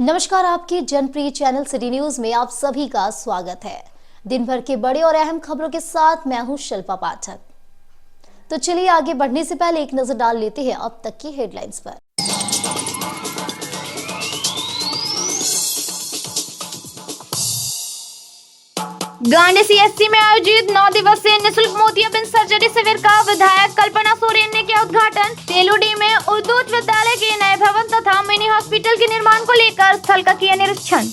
नमस्कार, आपके जनप्रिय channel city news में आप सभी का स्वागत है। दिन भर के बड़े और अहम खबरों के साथ मैं हूं शिल्पा पाठक। तो चलिए आगे बढ़ने से पहले एक नजर डाल लेते हैं अब तक की हेडलाइंस पर। गांधी सीएससी में आयोजित 9 दिवसीय निःशुल्क मोतियाबिंद सर्जरी शिविर का विधायक कल्पना सोरेन ने किया उद्घाटन। तेलुडी में उर्दू उच्च विद्यालय के नए भवन तथा मिनी हॉस्पिटल के निर्माण को लेकर स्थल का किया निरीक्षण।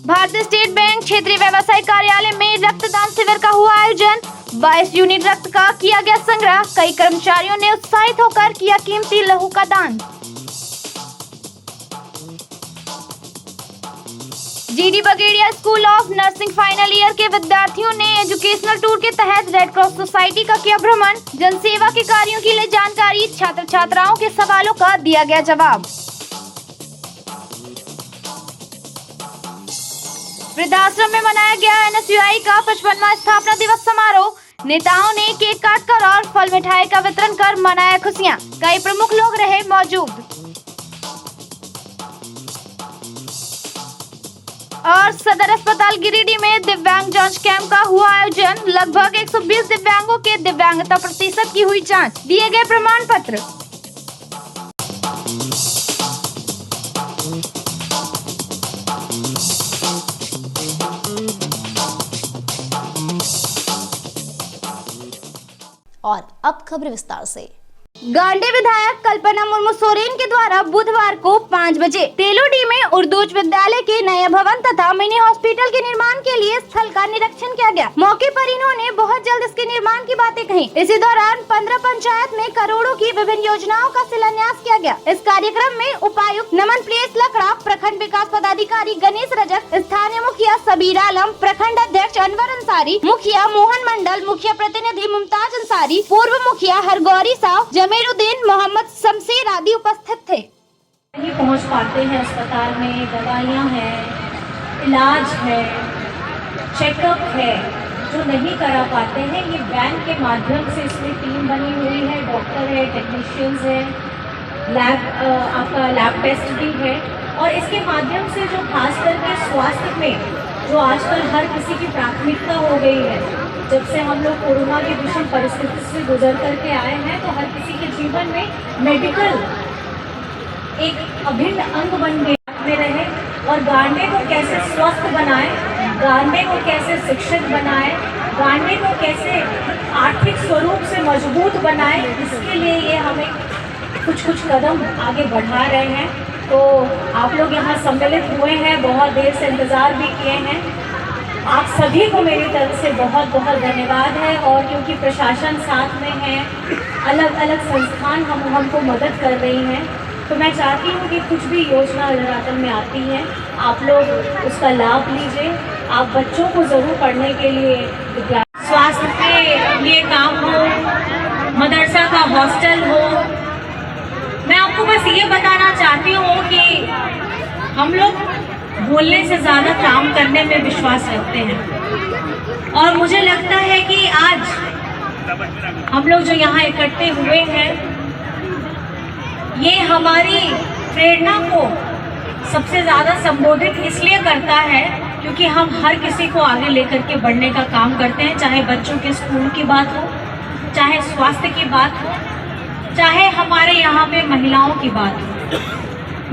भारतीय स्टेट बैंक क्षेत्रीय व्यवसाय कार्यालय में रक्तदान शिविर का हुआ आयोजन। 22 यूनिट रक्त का किया गया संग्रह। कई कर्मचारियों ने उत्साहित होकर किया कीमती लहू का दान। GD Bagaria school of nursing final year के विद्यार्थियों ने एजुकेशनल टूर के तहत रेड क्रॉस सोसाइटी का किया भ्रमण। जनसेवा के कार्यों के लिए जानकारी, छात्र छात्राओं के सवालों का दिया गया जवाब। वृद्धाश्रम में मनाया गया एनएसयूआई का 55वां स्थापना दिवस समारोह। नेताओं ने केक काटकर और फल मिठाई का वितरण कर मनाया खुशियां। कई प्रमुख लोग रहे मौजूद। और सदर अस्पताल गिरिडीह में दिव्यांग जांच कैंप का हुआ आयोजन। लगभग 120 दिव्यांगों के दिव्यांगता प्रतिशत की हुई जांच। दिए गए प्रमाण पत्र। और अब खबर विस्तार से। गांधी विधायक कल्पना मुर्मू सोरेन के द्वारा बुधवार को 5 बजे तेलुडी में उर्दू उच्च विद्यालय के नए भवन तथा मिनी हॉस्पिटल के निर्माण के लिए स्थल का निरीक्षण किया गया। मौके पर इन्होंने बहुत जल्द इसके निर्माण की बातें कही। इसी दौरान 15 पंचायत में करोड़ों की विभिन्न योजनाओं का शिलान्यास किया गया। इस कार्यक्रम में उपायुक्त नमन प्लेस लकड़ा, प्रखंड विकास पदाधिकारी गणेश रजक, स्थानीय मुखिया सबीर आलम, प्रखंड अध्यक्ष अनवर अंसारी, मुखिया मोहन मंडल, मुखिया प्रतिनिधि मुमताज अंसारी, पूर्व मुखिया हरगौरी साहब, जमीरुद्दीन, मोहम्मद शमशेर आदि उपस्थित थे। नहीं पहुंच पाते हैं अस्पताल में, दवाइयाँ हैं, इलाज है, चेकअप है, जो नहीं करा पाते हैं। ये वैन के माध्यम से इसमें टीम बनी हुई है, डॉक्टर है, टेक्नीशियंस है, आपका लैब टेस्ट भी है। और इसके माध्यम से जो खास करके स्वास्थ्य में जो आजकल हर किसी की प्राथमिकता हो गई है, जब से हम लोग कोरोना की विषम परिस्थिति से गुजर करके आए हैं, तो हर किसी के जीवन में मेडिकल एक अभिन्न अंग बन गया में रहे। और गांडे को कैसे स्वस्थ बनाए, गांडे को कैसे शिक्षित बनाए, गांडे को कैसे आर्थिक स्वरूप से मजबूत बनाए, इसके लिए ये हमें कुछ कदम आगे बढ़ा रहे हैं। तो आप लोग यहाँ सम्मिलित हुए हैं, बहुत देर से इंतज़ार भी किए हैं। आप सभी को मेरी तरफ से बहुत बहुत धन्यवाद है। और क्योंकि प्रशासन साथ में है, अलग अलग संस्थान हमको मदद कर रही हैं, तो मैं चाहती हूँ कि कुछ भी योजना धरातल में आती है, आप लोग उसका लाभ लीजिए। आप बच्चों को ज़रूर पढ़ने के लिए स्वास्थ्य के लिए काम हो, मदरसा का हॉस्टल हो। मैं आपको बस ये बताना चाहती हूँ कि हम लोग बोलने से ज़्यादा काम करने में विश्वास रखते हैं। और मुझे लगता है कि आज हम लोग जो यहाँ इकट्ठे हुए हैं, ये हमारी प्रेरणा को सबसे ज़्यादा संबोधित इसलिए करता है क्योंकि हम हर किसी को आगे लेकर के बढ़ने का काम करते हैं। चाहे बच्चों के स्कूल की बात हो, चाहे स्वास्थ्य की बात हो, चाहे हमारे यहाँ पे महिलाओं की बात हो।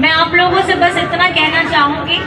मैं आप लोगों से बस इतना कहना चाहूँगी,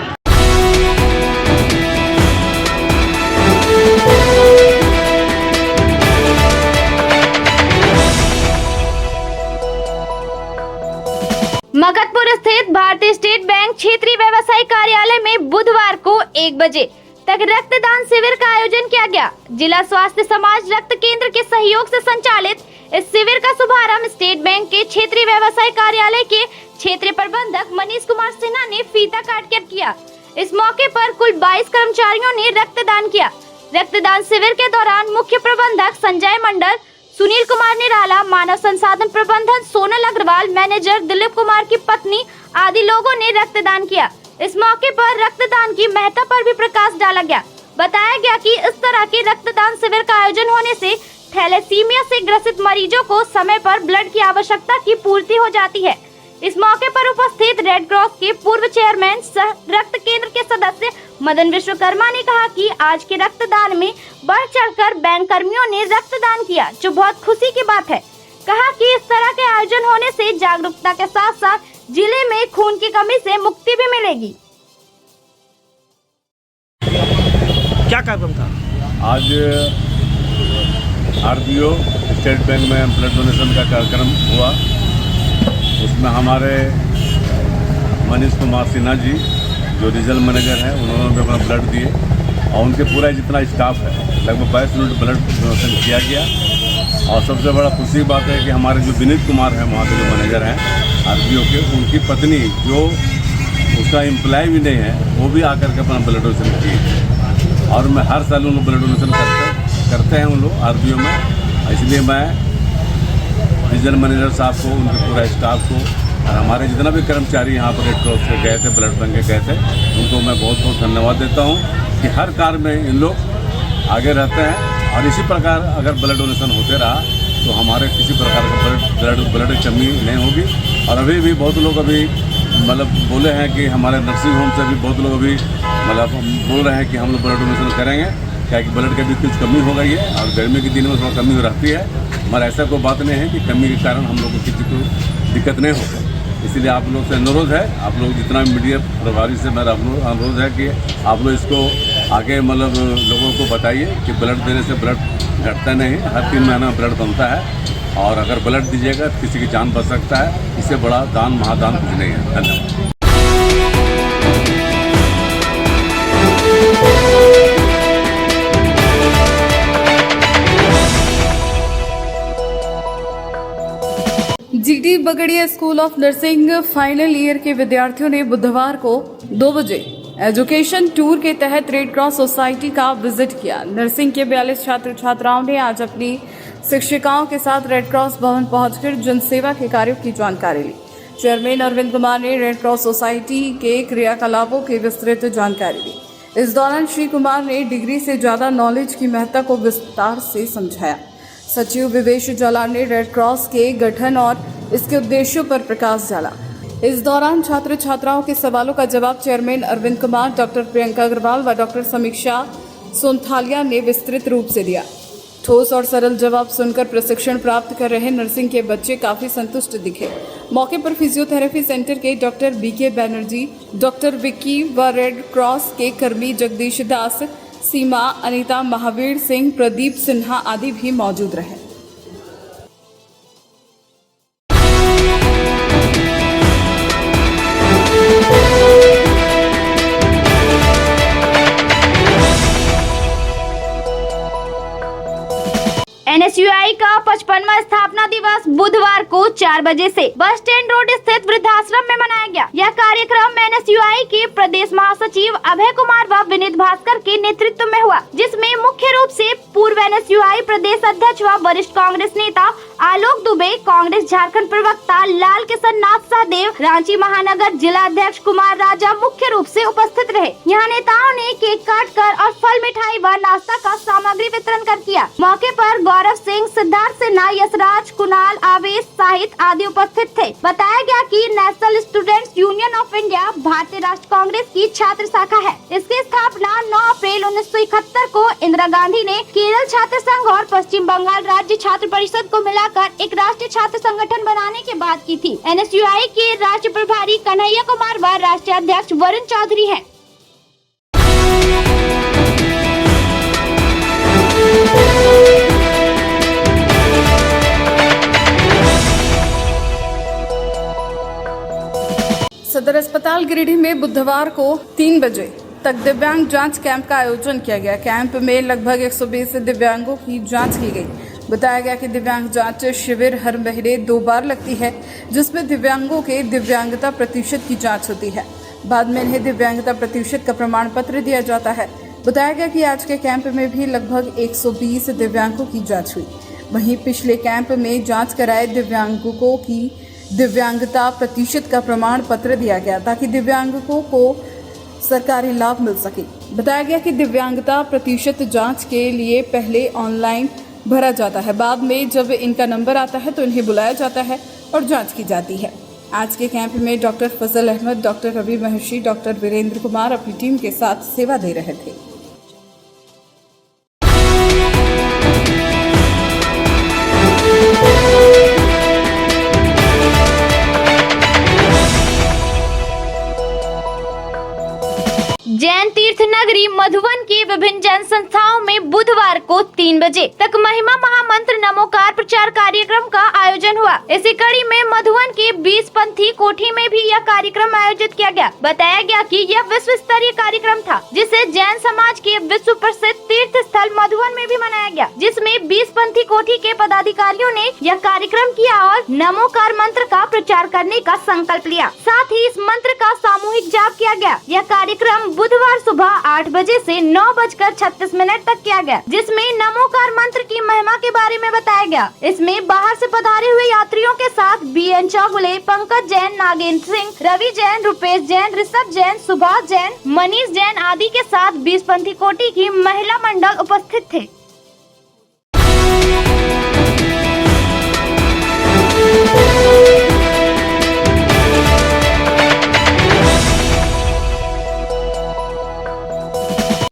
मगधपुर स्थित भारतीय स्टेट बैंक क्षेत्रीय व्यवसाय कार्यालय में बुधवार को 1 बजे तक रक्तदान शिविर का आयोजन किया गया। जिला स्वास्थ्य समाज रक्त केंद्र के सहयोग से संचालित इस शिविर का शुभारंभ स्टेट बैंक के क्षेत्रीय व्यवसाय कार्यालय के क्षेत्रीय प्रबंधक मनीष कुमार सिन्हा ने फीता काट कर किया। इस मौके पर कुल 22 कर्मचारियों ने रक्तदान किया। रक्तदान शिविर के दौरान मुख्य प्रबंधक संजय मंडल, सुनील कुमार निराला, मानव संसाधन प्रबंधन सोनल अग्रवाल, मैनेजर दिलीप कुमार की पत्नी आदि लोगों ने रक्तदान किया। इस मौके पर रक्तदान की महत्ता पर भी प्रकाश डाला गया। बताया गया कि इस तरह के रक्तदान शिविर का आयोजन होने से थैलेसीमिया से ग्रसित मरीजों को समय पर ब्लड की आवश्यकता की पूर्ति हो जाती है। इस मौके पर उपस्थित रेड क्रॉस के पूर्व चेयरमैन सह रक्त केंद्र के सदस्य मदन विश्वकर्मा ने कहा कि आज के रक्तदान में बढ़ चढ़कर बैंक कर्मियों ने रक्तदान किया, जो बहुत खुशी की बात है। कहा कि इस तरह के आयोजन होने से जागरूकता के साथ साथ जिले में खून की कमी से मुक्ति भी मिलेगी। क्या कार्यक्रम था आज? आरबीओ स्टेट बैंक में ब्लड डोनेशन का कार्यक्रम हुआ। उसमें हमारे मनीष कुमार सिन्हा जी जो रीजनल मैनेजर हैं, उन्होंने भी अपना ब्लड दिए और उनके पूरा जितना स्टाफ है लगभग 22 यूनिट ब्लड डोनेशन किया गया। और सबसे बड़ा खुशी की बात है कि हमारे जो विनीत कुमार हैं वहाँ के जो मैनेजर हैं आरबीओ के, उनकी पत्नी जो उसका एम्प्लॉय भी नहीं है वो भी आकर के अपना ब्लड डोनेशन की। और मैं हर साल उन लोग ब्लड डोनेशन करते हैं उन लोग आरबीओ में। इसलिए मैं रीजनल मैनेजर साहब को, उनके पूरा स्टाफ को और हमारे जितना भी कर्मचारी यहाँ पर रेड क्रॉस के गए थे, ब्लड बैंक के गए थे, उनको मैं बहुत बहुत धन्यवाद देता हूँ कि हर कार्य में इन लोग आगे रहते हैं। और इसी प्रकार अगर ब्लड डोनेशन होते रहा तो हमारे किसी प्रकार का ब्लड की कमी नहीं होगी। और अभी भी बहुत लोग मतलब बोले हैं कि हमारे नर्सिंग होम से भी बहुत लोग अभी मतलब बोल रहे हैं कि हम लोग ब्लड डोनेशन करेंगे, क्या कि ब्लड की भी कुछ कमी हो गई है और गर्मी के दिन में थोड़ा कमी रहती है, मगर ऐसा कोई बात नहीं है कि कमी के कारण हम लोग को किसी को दिक्कत नहीं होती। इसलिए आप लोग से अनुरोध है, आप लोग जितना मीडिया प्रभारी से मेरा अनुरोध है कि आप लोग इसको आगे मतलब लोगों को बताइए कि ब्लड देने से ब्लड घटता नहीं, हर 3 महीना ब्लड बनता है और अगर ब्लड दीजिएगा तो किसी की जान बच सकता है। इससे बड़ा दान महादान कुछ नहीं है। धन्यवाद। GT Bagaria school of nursing final year के विद्यार्थियों ने बुधवार को 2 बजे एजुकेशन टूर के तहत रेड क्रॉस सोसाइटी का विजिट किया। नर्सिंग के 42 छात्र छात्राओं ने आज अपनी शिक्षिकाओं के साथ रेड क्रॉस भवन पहुंचकर जनसेवा के कार्यों की जानकारी ली। चेयरमैन अरविंद कुमार ने रेड क्रॉस सोसाइटी के क्रियाकलापों की विस्तृत जानकारी दी। इस दौरान श्री कुमार ने डिग्री से ज्यादा नॉलेज की महत्ता को विस्तार से समझाया। सचिव विवेश जलाल ने रेड क्रॉस के गठन और इसके उद्देश्यों पर प्रकाश डाला। इस दौरान छात्र छात्राओं के सवालों का जवाब चेयरमैन अरविंद कुमार, डॉक्टर प्रियंका अग्रवाल व डॉक्टर समीक्षा सोनथालिया ने विस्तृत रूप से दिया। ठोस और सरल जवाब सुनकर प्रशिक्षण प्राप्त कर रहे नर्सिंग के बच्चे काफी संतुष्ट दिखे। मौके पर फिजियोथेरेपी सेंटर के doctor BK Banerjee, doctor Vicky व रेड क्रॉस के कर्मी जगदीश दास, सीमा, अनीता, महावीर सिंह, प्रदीप सिन्हा आदि भी मौजूद रहे। एनएसयूआई का 55वां स्थापना दिवस बुधवार को 4 बजे से बस स्टैंड रोड स्थित वृद्धाश्रम में मनाया गया। यह कार्यक्रम एनएसयूआई के प्रदेश महासचिव अभय कुमार व विनीत भास्कर के नेतृत्व में हुआ, जिसमें मुख्य रूप से पूर्व एनएसयूआई प्रदेश अध्यक्ष व वरिष्ठ कांग्रेस नेता आलोक दुबे, कांग्रेस झारखंड प्रवक्ता लाल किशन नाथ सहदेव, रांची महानगर जिला अध्यक्ष कुमार राजा मुख्य रूप से उपस्थित रहे। यहाँ नेताओं ने केक काट कर और फल मिठाई व नाश्ता का सामग्री वितरण कर किया। मौके पर गौरव सिंह, सिद्धार्थ सिन्हा, यशराज, कुणाल, आवेश, साहित आदि उपस्थित थे। बताया गया कि national students union of India भारतीय राष्ट्र कांग्रेस की छात्र शाखा है। इसकी स्थापना 9 अप्रैल 1971 को इंदिरा गांधी ने केरल छात्र संघ और पश्चिम बंगाल राज्य छात्र परिषद को मिलाकर एक राष्ट्रीय छात्र संगठन बनाने के बाद की थी। एनएसयूआई के राष्ट्रीय प्रभारी कन्हैया कुमार व राष्ट्रीय अध्यक्ष वरुण चौधरी हैं। सदर अस्पताल गिरिडीह में बुधवार को 3 बजे तक दिव्यांग जांच कैंप का आयोजन किया गया। कैंप में लगभग 120 दिव्यांगों की जांच की गई। बताया गया कि दिव्यांग जांच शिविर हर महीने 2 बार लगती है, जिसमें दिव्यांगों के दिव्यांगता प्रतिशत की जांच होती है। बाद में इन्हें दिव्यांगता प्रतिशत का प्रमाण पत्र दिया जाता है। बताया गया कि आज के कैंप में भी लगभग 120 दिव्यांगों की जांच हुई। वहीं पिछले कैंप में जांच कराए दिव्यांगों की दिव्यांगता प्रतिशत का प्रमाण पत्र दिया गया, ताकि दिव्यांगों को सरकारी लाभ मिल सके। बताया गया कि दिव्यांगता प्रतिशत जांच के लिए पहले ऑनलाइन भरा जाता है, बाद में जब इनका नंबर आता है तो इन्हें बुलाया जाता है और जांच की जाती है। आज के कैंप में डॉक्टर फजल अहमद, डॉक्टर रवि महर्षि, डॉक्टर वीरेंद्र कुमार अपनी टीम के साथ सेवा दे रहे थे। जैन तीर्थ नगरी मधुबन की विभिन्न जैन संस्थाओं में बुधवार को 3 बजे तक महिमा महामंत्र नमोकार प्रचार कार्यक्रम का आयोजन हुआ। इसी कड़ी में मधुबन की 20 पंथी कोठी में भी यह कार्यक्रम आयोजित किया गया। बताया गया कि यह विश्व स्तरीय कार्यक्रम था, जिसे जैन समाज के विश्व प्रसिद्ध तीर्थ स्थल मधुबन में भी मनाया गया, जिसमें 20 पंथी कोठी के पदाधिकारियों ने यह कार्यक्रम किया और नमोकार मंत्र का प्रचार करने का संकल्प लिया। साथ ही इस मंत्र का सामूहिक जाप किया गया। यह कार्यक्रम बुधवार सुबह 8 बजे से 9:36 तक किया गया, जिसमें नमोकार मंत्र की महिमा के बारे में बताया गया। इसमें बाहर से पधारे हुए यात्रियों के साथ BN चौगुले, पंकज जैन, नागेंद्र सिंह, रवि जैन, रुपेश जैन, ऋषभ जैन, सुभाष जैन, मनीष जैन आदि के साथ 20 पंथी कोटि की महिला मंडल उपस्थित थे।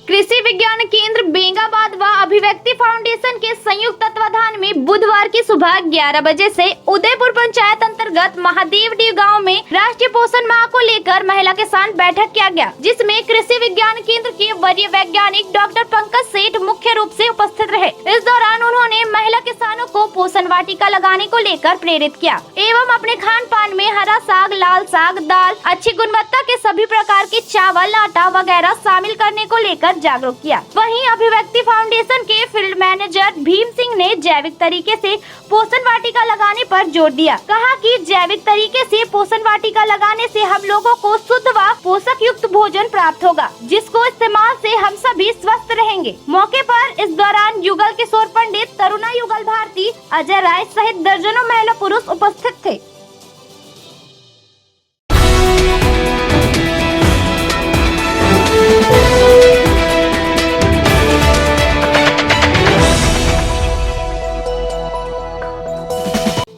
कृषि विज्ञान केंद्र बेंगाबाद व अभिव्यक्ति फाउंडेशन के संयुक्त तत्वाधान में बुधवार की सुबह 11 बजे से उदयपुर पंचायत अंतर्गत महादेवडीह गांव में राष्ट्रीय पोषण माह को लेकर महिला किसान बैठक किया गया, जिसमें कृषि विज्ञान केंद्र के वरीय वैज्ञानिक डॉक्टर पंकज सेठ मुख्य रूप से उपस्थित रहे। इस दौरान उन्होंने महिला किसानों को पोषण वाटिका लगाने को लेकर प्रेरित किया एवं अपने खान पान में हरा साग, लाल साग, दाल, अच्छी गुणवत्ता के सभी प्रकार के चावल, आटा वगैरह शामिल करने को लेकर जागरूक किया। वहीं अभिव्यक्ति फाउंडेशन के फील्ड मैनेजर भीम सिंह ने जैविक तरीके से पोषण वाटिका लगाने पर जोर दिया। कहा कि जैविक तरीके से पोषण वाटिका लगाने से हम लोगों को शुद्ध व पोषक युक्त भोजन प्राप्त होगा, जिसको इस्तेमाल से हम सभी स्वस्थ रहेंगे। मौके पर इस दौरान युगल किशोर पंडित, तरुणा युगल भारती, अजय राय सहित दर्जनों महिला पुरुष उपस्थित थे।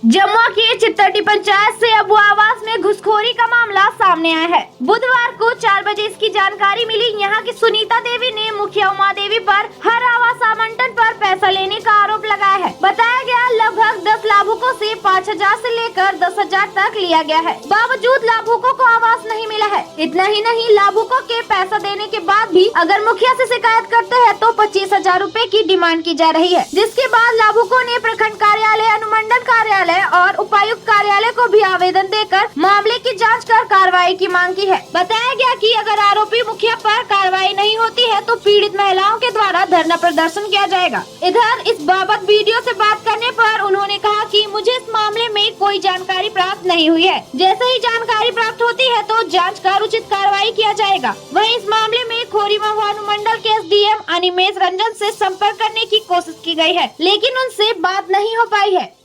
जमुआ की चित्तटी पंचायत से अबू आवास में घुसखोरी का मामला सामने आया है। बुधवार को 4 बजे इसकी जानकारी मिली। यहाँ की सुनीता देवी ने मुखिया उमा देवी पर हर आवास आवंटन पर पैसा लेने का आरोप लगाया है। बताया गया लगभग 10 लाभुकों से 5,000 से लेकर 10,000 तक लिया गया है, बावजूद लाभुकों को आवास नहीं मिला है। इतना ही नहीं, लाभुकों के पैसा देने के बाद भी अगर मुखिया से शिकायत करते हैं तो 25,000 रूपए की डिमांड की जा रही है, जिसके बाद लाभुकों ने प्रखंड कार्यालय, अनुमंडल कार्यालय और उपायुक्त कार्यालय को भी आवेदन देकर मामले की जांच कर कार्रवाई की मांग की है। बताया गया कि अगर आरोपी मुखिया पर कार्रवाई नहीं होती है तो पीड़ित महिलाओं के द्वारा धरना प्रदर्शन किया जाएगा। इधर इस बाबत वीडियो से बात करने पर उन्होंने कहा कि मुझे इस मामले में कोई जानकारी प्राप्त नहीं हुई है। जैसे ही जानकारी प्राप्त होती है तो जांच कर उचित कार्रवाई किया जाएगा। वहीं इस मामले में खोरी महुआ अनुमंडल के SDM अनिमेश रंजन से संपर्क करने की कोशिश की गई है, लेकिन उनसे बात नहीं हो पाई है।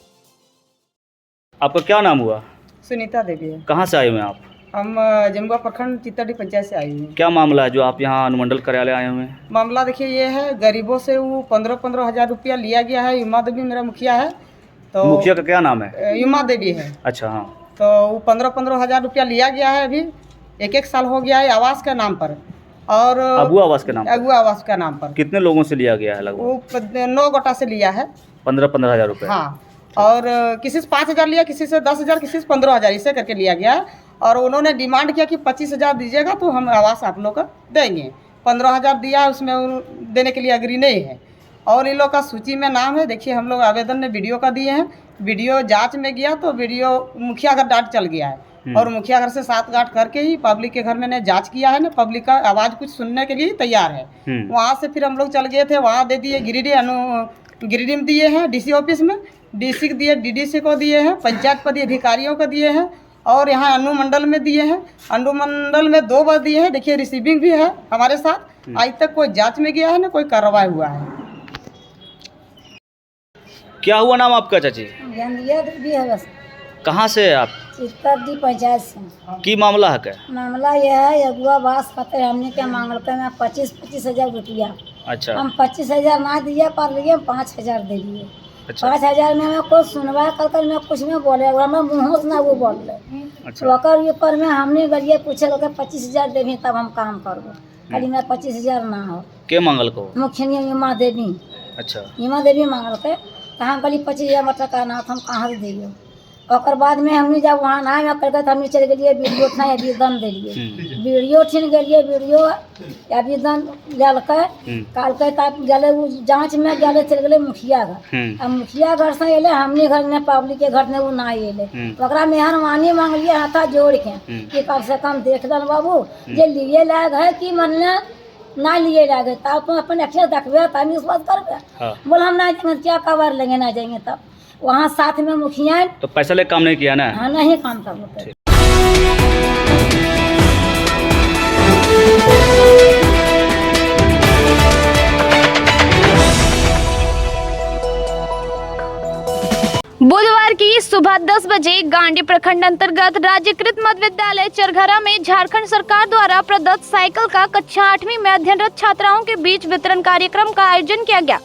आपका क्या नाम हुआ? सुनीता देवी है। कहाँ से आए हुए हैं आप? हम जमुआ प्रखंड चित्तटी पंचायत से आए हुए हैं। क्या मामला है जो आप यहाँ अनुमंडल कार्यालय आए हुए हैं? मामला देखिए ये है, गरीबों से वो 15-15 हज़ार रुपया लिया गया है। युमा देवी मेरा मुखिया है। तो मुखिया का क्या नाम है? युमा देवी है। अच्छा, हाँ। तो वो 15-15 हज़ार रुपया लिया गया है। अभी 1-1 साल हो गया है आवास के नाम पर, और अबू आवास के नाम पर? अबू आवास का नाम पर। कितने लोगों से लिया गया है? लगभग वो 9 गोटा से लिया है। 15-15 हज़ार रुपये। हाँ, और किसी से 5,000 लिया, किसी से 10,000, किसी से 15,000, इसे करके लिया गया। और उन्होंने डिमांड किया कि 25,000 दीजिएगा तो हम आवास आप लोग का देंगे। 15,000 दिया, उसमें देने के लिए अग्री नहीं है। और इन लोग का सूची में नाम है। देखिए, हम लोग आवेदन में वीडियो का दिए हैं। वीडियो जांच में गया तो वीडियो मुखिया घर डांट चल गया है, और मुखिया घर से साथ गांठ करके ही पब्लिक के घर में ने जांच किया है ना। पब्लिक का आवाज़ कुछ सुनने के लिए तैयार है। वहाँ से फिर हम लोग चल गए थे, वहाँ दे दिए गिरिडीह में दिए हैं, DC ऑफिस में, DC को दिए, DDC को दिए हैं, पंचायत पद अधिकारियों को दिए हैं, और यहाँ अनुमंडल में दिए हैं। अनुमंडल में 2 बार दिए हैं। देखिए, रिसीविंग भी है हमारे साथ। आज तक कोई जांच में गया है ना कोई कार्रवाई हुआ है। क्या हुआ नाम आपका चाची? ज्ञान दिया भी है बस। कहाँ से है आप? चित्तरडी पंचायत से। की मामला है क्या? मामला यह है अगुआ बास कहते हमने क्या मांगल के मैं 25 हजार रुपया। अच्छा हम 25,000 ना दिए पर लिए 5,000 दे दिए। अच्छा 5,000 में मैं कुछ सुनवाई कर मैं कुछ में बोले मैं मुँह से ना वो बोल रहे। अच्छा ओकर ऊपर में हमने गलिए पूछे लोग 25,000 देवी तब हम काम करबो। खाली मैं 25,000 ना हो के मांगल को? मुखिया ईमा देवी। अच्छा ईमा देवी मांगल के कहाँ गली 25,000 टका ना हम कहाँ से दिए। और बाद में हमने जब वहाँ ना में करके हमने चल गए वीडियो उठना आवेदन दिलिए। वीडियो ठिन गए वीडियो आवेदन लेल के काल के तब गले जांच में गले चल गए मुखिया घर। अब मुखिया घर से अले हमने घर में पब्लिक के घर में वो ना अले तो ओकरा मेहरबानी मांगलिए हाथा जोड़ के कि कम से कम देख दन बाबू जे लिए लायक है कि मन ना लिए लागे तब तुम अपन अक्षर देखबे तब विश्वास करबे। बोल हम ना जाएंगे क्या कवर लेंगे ना जाएंगे तब वहाँ साथ में मुखिया तो पैसा ले काम नहीं किया ना? हाँ नहीं काम तब होता है। बुधवार की सुबह 10 बजे गांडी प्रखंड अंतर्गत राज्यकृत मध्य विद्यालय चरघरा में झारखंड सरकार द्वारा प्रदत्त साइकिल का कक्षा 8वीं में अध्ययनरत छात्राओं के बीच वितरण कार्यक्रम का आयोजन किया गया।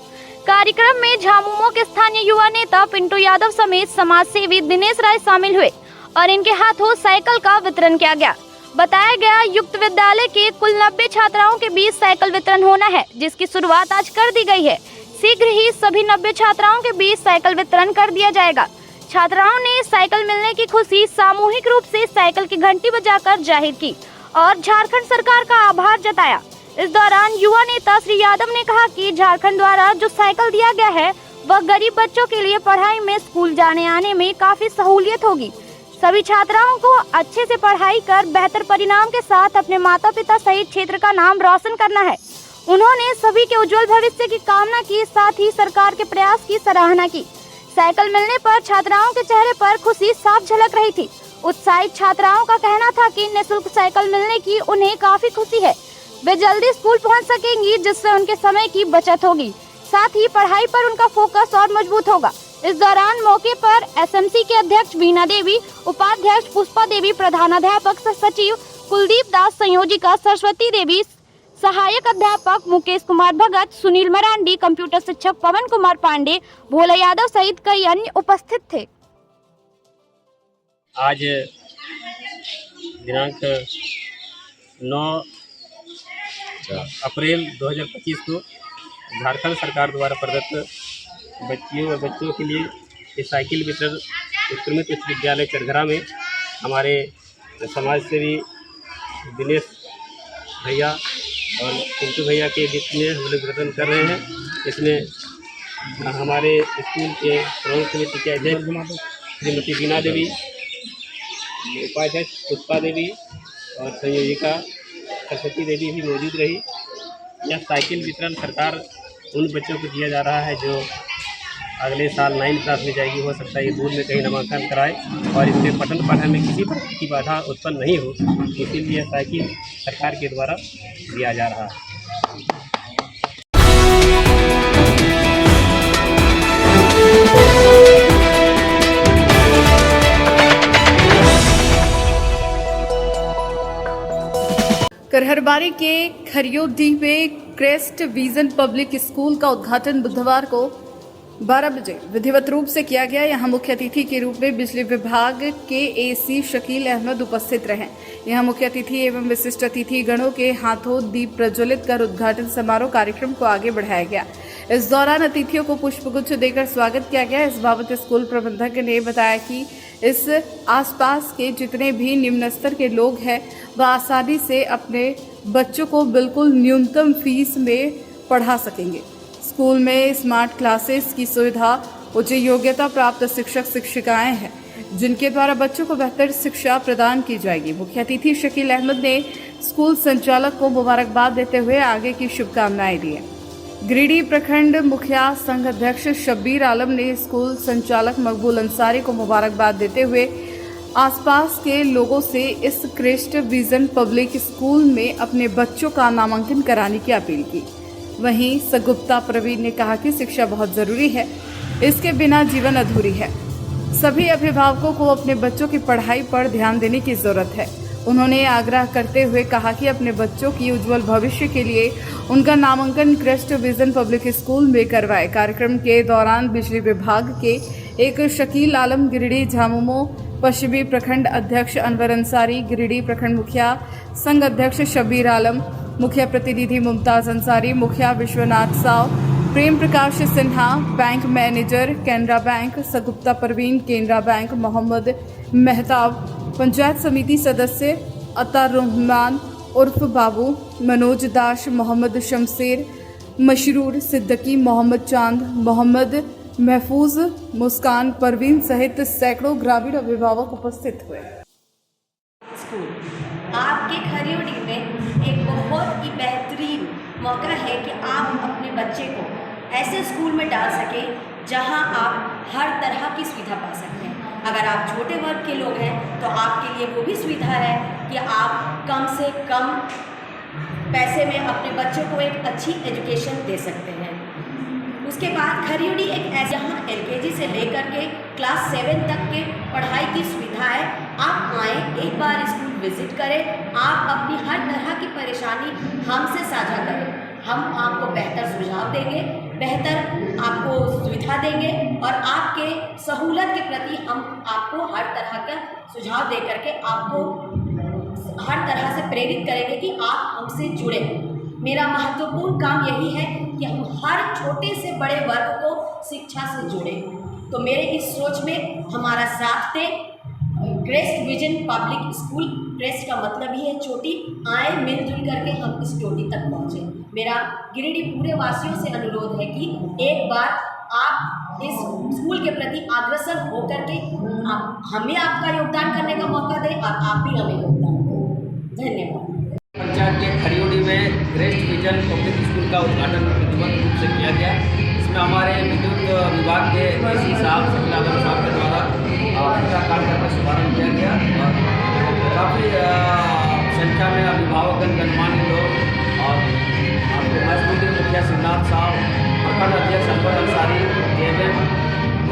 कार्यक्रम में झामुमो के स्थानीय युवा नेता पिंटू यादव समेत समाज सेवी दिनेश राय शामिल हुए और इनके हाथों साइकिल का वितरण किया गया। बताया गया युक्त विद्यालय के कुल 90 छात्राओं के बीच साइकिल वितरण होना है, जिसकी शुरुआत आज कर दी गई है। शीघ्र ही सभी 90 छात्राओं के बीच साइकिल वितरण कर दिया जाएगा। छात्राओं ने साइकिल मिलने की खुशी सामूहिक रूप से साइकिल की घंटी बजाकर जाहिर की और झारखंड सरकार का आभार जताया। इस दौरान युवा नेता श्री यादव ने कहा कि झारखंड द्वारा जो साइकिल दिया गया है वह गरीब बच्चों के लिए पढ़ाई में स्कूल जाने आने में काफी सहूलियत होगी। सभी छात्राओं को अच्छे से पढ़ाई कर बेहतर परिणाम के साथ अपने माता पिता सहित क्षेत्र का नाम रोशन करना है। उन्होंने सभी के उज्जवल भविष्य की कामना की, साथ ही सरकार के प्रयास की सराहना की। साइकिल मिलने पर छात्राओं के चेहरे पर खुशी साफ झलक रही थी। उत्साहित छात्राओं का कहना था कि निःशुल्क साइकिल मिलने की उन्हें काफी खुशी है। वे जल्दी स्कूल पहुंच सकेंगी, जिससे उनके समय की बचत होगी, साथ ही पढ़ाई पर उनका फोकस और मजबूत होगा। इस दौरान मौके पर एसएमसी के अध्यक्ष बीना देवी, उपाध्यक्ष पुष्पा देवी, प्रधानाध्यापक सचिव कुलदीप दास, संयोजिका सरस्वती देवी, सहायक अध्यापक मुकेश कुमार भगत, सुनील मरांडी, कंप्यूटर शिक्षक पवन कुमार पांडे, भोला यादव सहित कई अन्य उपस्थित थे। आज दिनांक 9 अप्रैल 2025 को झारखंड सरकार द्वारा प्रदत्त बच्चियों और बच्चों के लिए ये साइकिल वितरण उत्क्रमित उच्च विद्यालय चरघरा में हमारे समाज सेवी दिनेश भैया और पिंटू भैया के बीच में हम लोग वितरण कर रहे हैं। इसमें हमारे स्कूल के प्रमुख समिति के अध्यक्ष श्रीमती बीना देवी, उपाध्यक्ष पुष्पा देवी और संयोजिका सरस्वती देवी भी मौजूद रही। यह साइकिल वितरण सरकार उन बच्चों को दिया जा रहा है जो अगले साल 9th क्लास में जाएगी। हो सकता है ये दूर में कहीं नामांकन कराए और इसमें पठन पाठन में किसी प्रकार की बाधा उत्पन्न नहीं हो, इसीलिए साइकिल सरकार के द्वारा दिया जा रहा है। करहरबारी के खरियोडी में क्रेस्ट विजन पब्लिक स्कूल का उद्घाटन बुधवार को 12 बजे विधिवत रूप से किया गया। यहाँ मुख्य अतिथि के रूप में बिजली विभाग के एसी शकील अहमद उपस्थित रहे। यहाँ मुख्य अतिथि एवं विशिष्ट अतिथि गणों के हाथों दीप प्रज्वलित कर उद्घाटन समारोह कार्यक्रम को आगे बढ़ाया गया। इस दौरान अतिथियों को पुष्पगुच्छ देकर स्वागत किया गया। इस बाबत स्कूल प्रबंधक ने बताया कि इस आसपास के जितने भी निम्न स्तर के लोग हैं वह आसानी से अपने बच्चों को बिल्कुल न्यूनतम फीस में पढ़ा सकेंगे। स्कूल में स्मार्ट क्लासेस की सुविधा, उच्च योग्यता प्राप्त शिक्षक शिक्षिकाएं हैं जिनके द्वारा बच्चों को बेहतर शिक्षा प्रदान की जाएगी। मुख्य अतिथि शकील अहमद ने स्कूल संचालक को मुबारकबाद देते हुए आगे की शुभकामनाएं दी। गिरिडीह प्रखंड मुखिया संघ अध्यक्ष शब्बीर आलम ने स्कूल संचालक मकबूल अंसारी को मुबारकबाद देते हुए आसपास के लोगों से इस क्रेस्ट विजन पब्लिक स्कूल में अपने बच्चों का नामांकन कराने की अपील की। वहीं सगुप्ता प्रवीण ने कहा कि शिक्षा बहुत जरूरी है, इसके बिना जीवन अधूरी है। सभी अभिभावकों को अपने बच्चों की पढ़ाई पर ध्यान देने की जरूरत है। उन्होंने आग्रह करते हुए कहा कि अपने बच्चों की उज्जवल भविष्य के लिए उनका नामांकन क्रेस्ट विजन पब्लिक स्कूल में करवाए। कार्यक्रम के दौरान बिजली विभाग के एक शकील आलम, गिरिडीह झामुमो पश्चिमी प्रखंड अध्यक्ष अनवर अंसारी, गिरिडीह प्रखंड मुखिया संघ अध्यक्ष शबीर आलम, मुखिया प्रतिनिधि मुमताज अंसारी, मुखिया Vishwanath Sao, Prem Prakash Sinha, bank manager Canara bank, Sagupta Parveen Canara bank, Mohammad Mehtab, panchayat समिति सदस्य अतार रहमान उर्फ बाबू, मनोज दाश, मोहम्मद शमशेर, मशरूर सिद्दकी, मोहम्मद चांद, मोहम्मद महफूज, मुस्कान परवीन सहित सैकड़ों ग्रामीण अभिभावक उपस्थित हुए। स्कूल आपके खरियोड़ी में एक बहुत ही बेहतरीन मौका है कि आप अपने बच्चे को ऐसे स्कूल में डाल सकें जहां आप हर तरह की सुविधा पा सकते हैं। अगर आप छोटे वर्ग के लोग हैं तो आपके लिए वो भी सुविधा है कि आप कम से कम पैसे में अपने बच्चों को एक अच्छी एजुकेशन दे सकते हैं। उसके बाद खरियोड़ी एक ऐसा जहाँ LKG से लेकर के क्लास 7 तक के पढ़ाई की सुविधा है। आप आएँ, एक बार स्कूल विजिट करें, आप अपनी हर तरह की परेशानी हमसे साझा करें। हम आपको बेहतर सुझाव देंगे, बेहतर आपको सुविधा देंगे और आपके सहूलत के प्रति हम आपको हर तरह का सुझाव दे करके आपको हर तरह से प्रेरित करेंगे कि आप हमसे जुड़े। मेरा महत्वपूर्ण काम यही है कि हम हर छोटे से बड़े वर्ग को शिक्षा से जोड़ें। तो मेरे इस सोच में हमारा साथ दें। Crest vision public school, crest का मतलब ही है चोटी, आए मिलजुल करके हम इस चोटी तक पहुँचे। मेरा गिरिडीह पूरे वासियों से अनुरोध है कि एक बार आप इस स्कूल के प्रति अग्रसर होकर के हमें आपका योगदान करने का मौका दें और आप भी हमें योगदान दें। धन्यवाद। पंचायत के खरियोड़ी में क्रेस्ट विजन पब्लिक स्कूल का उद्घाटन विधिवत रूप से किया गया। इसमें हमारे विद्युत विभाग के DC साहब शकील आलम साहब के द्वारा पूजा कार्य का शुभारम्भ किया गया और काफ़ी संख्या में अभिभावकगण, गणमान्य लोग और आपके मजबूती मुखिया सिद्धार्थ साहब, प्रखंड अध्यक्ष अनवर अंसारी,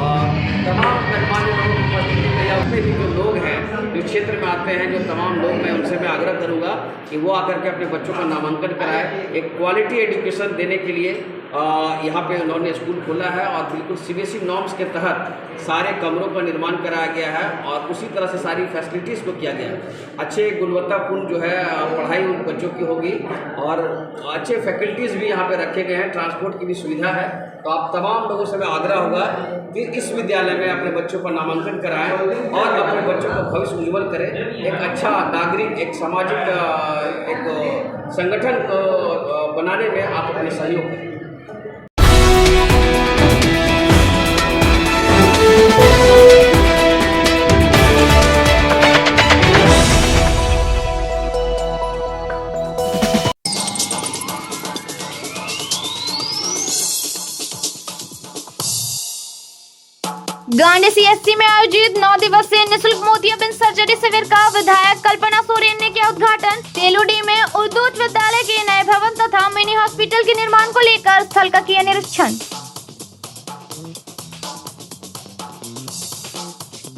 और तमाम गणमान्य लोगों की उपस्थिति में या उसमें भी जो लोग हैं जो क्षेत्र में आते हैं, जो तमाम लोग मैं उनसे मैं आग्रह करूंगा कि वो आकर के अपने बच्चों का नामांकन कराएं। एक क्वालिटी एजुकेशन देने के लिए यहाँ पे उन्होंने स्कूल खोला है और बिल्कुल CBSE नॉर्म्स के तहत सारे कमरों का निर्माण कराया गया है और उसी तरह से सारी फैसिलिटीज़ को किया गया है। अच्छे गुणवत्तापूर्ण जो है पढ़ाई उन बच्चों की होगी और अच्छे फैकल्टीज़ भी यहाँ पे रखे गए हैं, ट्रांसपोर्ट की भी सुविधा है। तो आप तमाम लोगों से मैं आग्रह होगा कि इस विद्यालय में अपने बच्चों का नामांकन कराएं और अपने बच्चों का भविष्य उज्ज्वल करें। एक अच्छा नागरिक, एक सामाजिक एक संगठन को बनाने में आप अपने सहयोग करें। गांधी CSC में आयोजित 9 दिवसीय निःशुल्क मोतियाबिंद सर्जरी शिविर का विधायक कल्पना सोरेन ने किया उद्घाटन। तेलुडी में उर्दू उच्च विद्यालय के नए भवन तथा मिनी हॉस्पिटल के निर्माण को लेकर स्थल का किया निरीक्षण।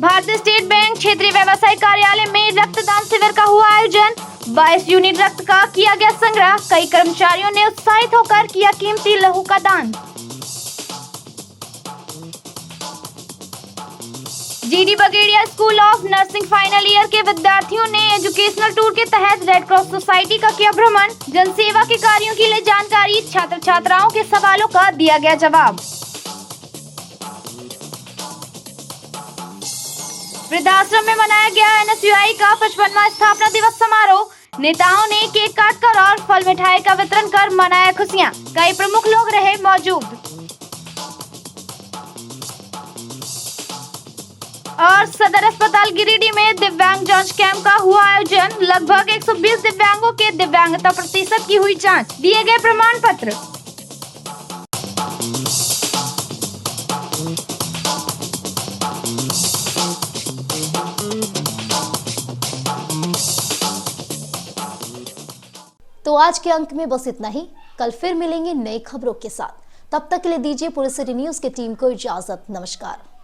भारतीय स्टेट बैंक क्षेत्रीय व्यवसाय कार्यालय में रक्तदान शिविर का हुआ आयोजन। 22 यूनिट रक्त का किया गया संग्रह। कई कर्मचारियों ने उत्साहित होकर किया कीमती लहू का दान। GD Bagaria school of nursing final year के विद्यार्थियों ने एजुकेशनल टूर के तहत रेड क्रॉस सोसाइटी का किया भ्रमण। जनसेवा के कार्यों के लिए जानकारी, छात्र छात्राओं के सवालों का दिया गया जवाब। वृद्धाश्रम में मनाया गया NSUI का 55वां स्थापना दिवस समारोह। नेताओं ने केक काटकर और फल मिठाई का वितरण कर मनाया खुशियां। कई प्रमुख लोग रहे मौजूद। और सदर अस्पताल गिरिडीह में दिव्यांग जांच कैंप का हुआ आयोजन। लगभग 120 दिव्यांगों के दिव्यांगता प्रतिशत की हुई जांच, दिए गए प्रमाण पत्र। तो आज के अंक में बस इतना ही। कल फिर मिलेंगे नई खबरों के साथ। तब तक के लिए दीजिए पूरे सिटी न्यूज की टीम को इजाजत। नमस्कार।